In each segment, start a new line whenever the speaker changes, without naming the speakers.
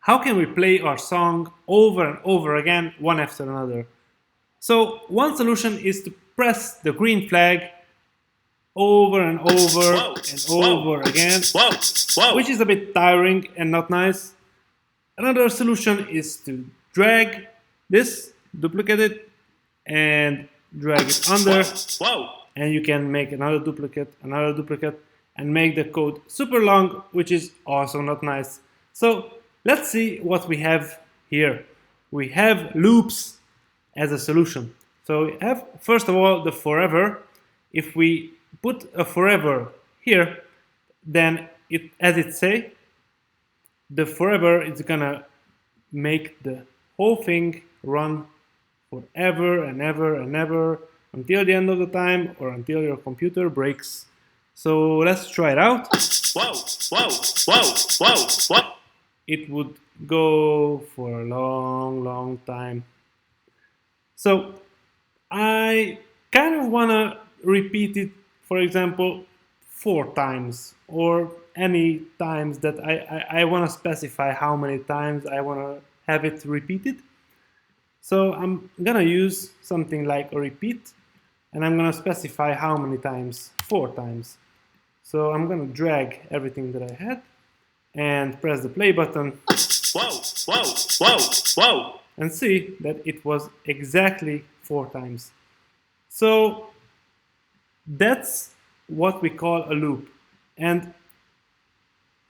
how can we play our song over and over again, one after another? So one solution is to press the green flag over and over and over again, which is a bit tiring and not nice. Another solution is to drag this, duplicate it, and drag it under, and you can make another duplicate, and make the code super long, which is also not nice. So let's see what we have here. We have loops as a solution. So we have, first of all, the forever. If we put a forever here, then as it say, the forever is gonna make the whole thing run forever and ever and ever until the end of the time or until your computer breaks. So let's try it out. It would go for a long time. So I kind of wanna repeat it, for example, 4 times or any times that I want to specify how many times I want to have it repeated. So I'm gonna use something like a repeat, and I'm gonna specify how many times, 4 times. So I'm gonna drag everything that I had and press the play button. And see that it was exactly 4 times. So that's what we call a loop. And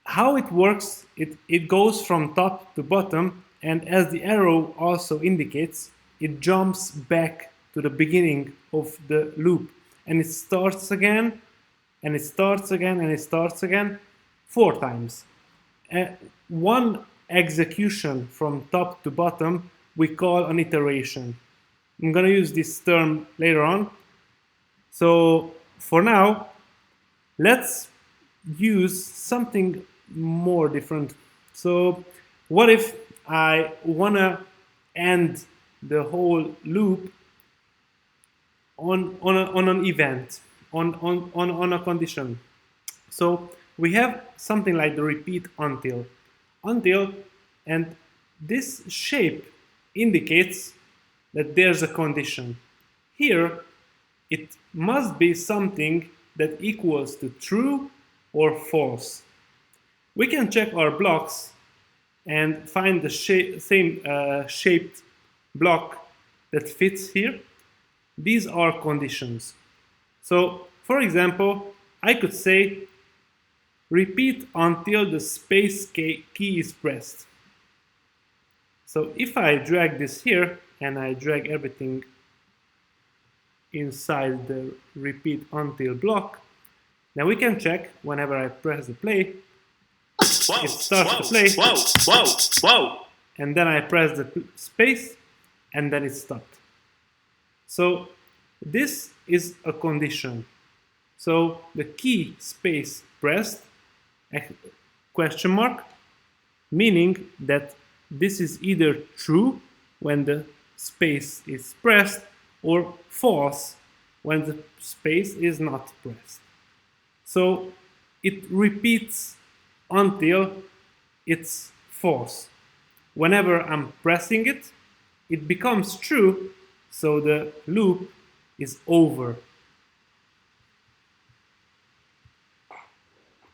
how it works, it goes from top to bottom, and as the arrow also indicates, it jumps back to the beginning of the loop. And it starts again, and it starts again, and it starts again 4 times. One execution from top to bottom we call an iteration. I'm gonna use this term later on. So for now, let's use something more different. So what if I wanna end the whole loop on an event, on a condition? So we have something like the repeat until, and this shape indicates that there's a condition. Here, it must be something that equals to true or false. We can check our blocks and find the same shaped block that fits here. These are conditions. So, for example, I could say repeat until the space key is pressed. So if I drag this here and I drag everything inside the repeat until block, then we can check whenever I press the play, it starts to play, and then I press the space, and then it stopped. So this is a condition. So the key space pressed, question mark, meaning that this is either true when the space is pressed or false when the space is not pressed. So it repeats until it's false. Whenever I'm pressing it, it becomes true, so the loop is over.